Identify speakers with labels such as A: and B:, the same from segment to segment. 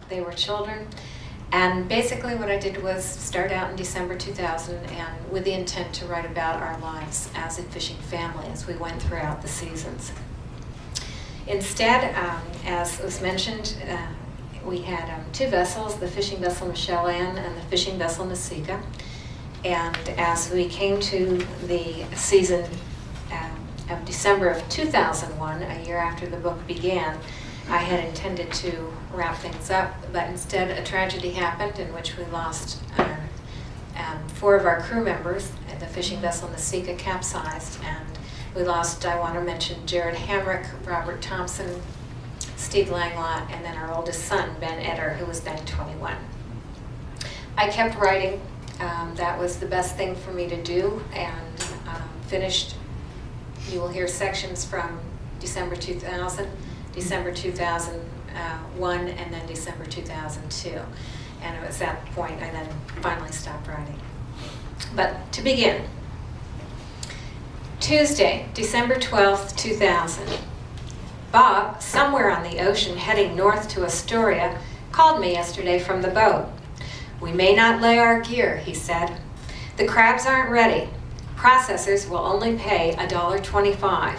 A: They were children, and basically what I did was start out in December 2000 and with the intent to write about our lives as a fishing family as we went throughout the seasons. Instead, as was mentioned, we had two vessels, the fishing vessel Michele and the fishing vessel Nasika. And as we came to the season of December of 2001, a year after the book began, I had intended to wrap things up, but instead a tragedy happened in which we lost four of our crew members. The fishing vessel Nasika capsized, and we lost, I want to mention, Jared Hamrick, Robert Thompson, Steve Langlot, and then our oldest son, Ben Eder, who was then 21. I kept writing. That was the best thing for me to do, and finished. You will hear sections from December 2000, December 2001, and then December 2002. And it was at that point I then finally stopped writing. But to begin, Tuesday, December 12th, 2000. Bob, somewhere on the ocean heading north to Astoria, called me yesterday from the boat. "We may not lay our gear," he said. "The crabs aren't ready. Processors will only pay $1.25.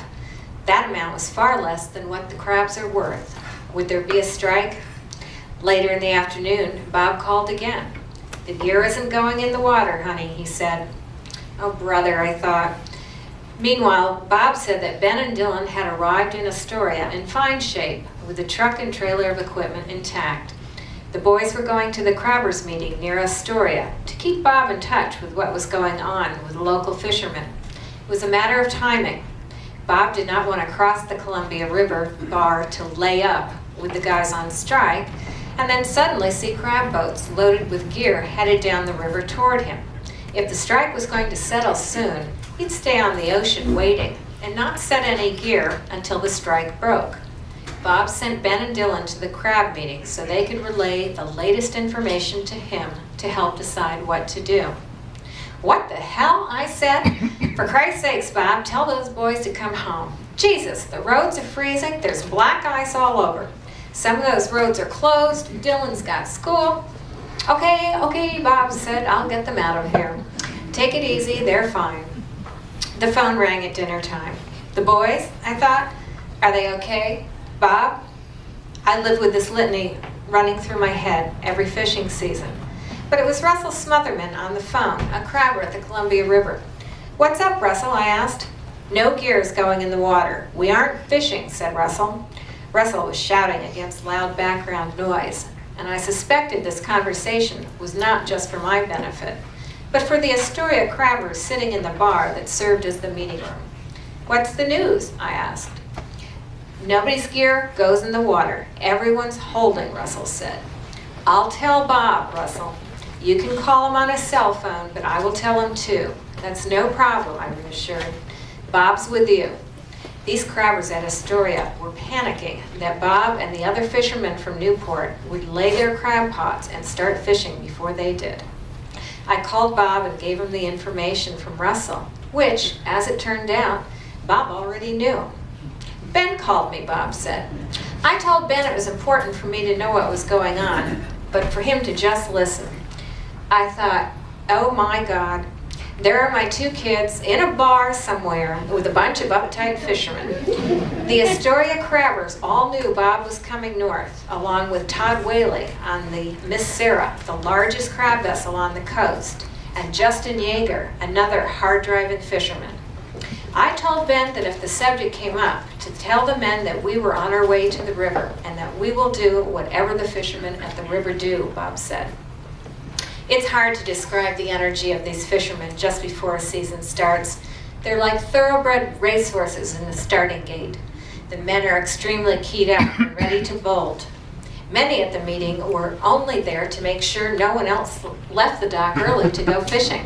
A: That amount was far less than what the crabs are worth. Would there be a strike?" Later in the afternoon, Bob called again. "The gear isn't going in the water, honey," he said. Oh, brother, I thought. Meanwhile, Bob said that Ben and Dylan had arrived in Astoria in fine shape, with the truck and trailer of equipment intact. The boys were going to the crabbers meeting near Astoria to keep Bob in touch with what was going on with local fishermen. It was a matter of timing. Bob did not want to cross the Columbia River bar to lay up with the guys on strike and then suddenly see crab boats loaded with gear headed down the river toward him. If the strike was going to settle soon, he'd stay on the ocean waiting and not set any gear until the strike broke. Bob sent Ben and Dylan to the crab meeting so they could relay the latest information to him to help decide what to do. "What the hell?" I said. "For Christ's sakes, Bob, tell those boys to come home. Jesus, the roads are freezing. There's black ice all over. Some of those roads are closed. Dylan's got school." Okay, Bob said. "I'll get them out of here. Take it easy, they're fine." The phone rang at dinner time. The boys, I thought, are they okay? Bob? I live with this litany running through my head every fishing season. But it was Russell Smotherman on the phone, a crabber at the Columbia River. "What's up, Russell?" I asked. "No gears going in the water. We aren't fishing," said Russell. Russell was shouting against loud background noise, and I suspected this conversation was not just for my benefit, but for the Astoria crabbers sitting in the bar that served as the meeting room. "What's the news?" I asked. "Nobody's gear goes in the water. Everyone's holding," Russell said. "I'll tell Bob, Russell. You can call him on his cell phone, but I will tell him too. That's no problem," I reassured. "Bob's with you." These crabbers at Astoria were panicking that Bob and the other fishermen from Newport would lay their crab pots and start fishing before they did. I called Bob and gave him the information from Russell, which, as it turned out, Bob already knew. "Ben called me," Bob said. "I told Ben it was important for me to know what was going on, but for him to just listen." I thought, oh my God, there are my two kids in a bar somewhere with a bunch of uptight fishermen. The Astoria crabbers all knew Bob was coming north, along with Todd Whaley on the Miss Sarah, the largest crab vessel on the coast, and Justin Yeager, another hard-driving fisherman. I told Ben that if the subject came up, to tell the men that we were on our way to the river and that we will do whatever the fishermen at the river do, Bob said. It's hard to describe the energy of these fishermen just before a season starts. They're like thoroughbred racehorses in the starting gate. The men are extremely keyed up and ready to bolt. Many at the meeting were only there to make sure no one else left the dock early to go fishing.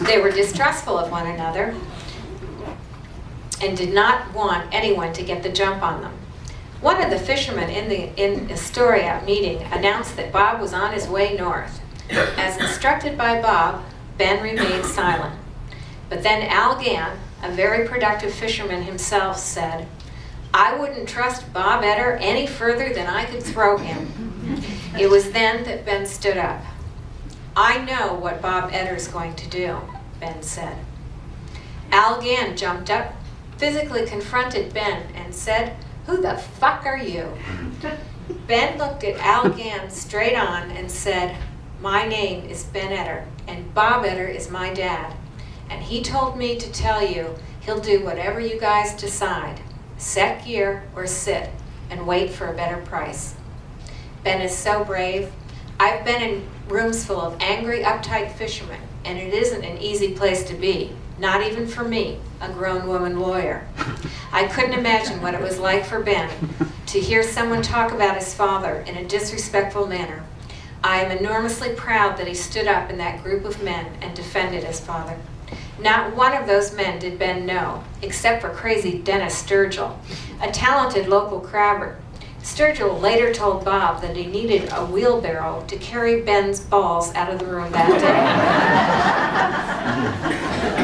A: They were distrustful of one another and did not want anyone to get the jump on them. One of the fishermen in Astoria meeting announced that Bob was on his way north. As instructed by Bob, Ben remained silent. But then Al Gann, a very productive fisherman himself, said, I wouldn't trust Bob Eder any further than I could throw him. It was then that Ben stood up. I know what Bob Eder's going to do, Ben said. Al Gann jumped up, physically confronted Ben, and said, "Who the fuck are you?" Ben looked at Al Gann straight on and said, "My name is Ben Eder, and Bob Eder is my dad. And he told me to tell you he'll do whatever you guys decide. Set gear or sit and wait for a better price." Ben is so brave. I've been in rooms full of angry, uptight fishermen, and it isn't an easy place to be, not even for me, a grown woman lawyer. I couldn't imagine what it was like for Ben to hear someone talk about his father in a disrespectful manner. I am enormously proud that he stood up in that group of men and defended his father. Not one of those men did Ben know, except for crazy Dennis Sturgill, a talented local crabber. Sturgill later told Bob that he needed a wheelbarrow to carry Ben's balls out of the room that day.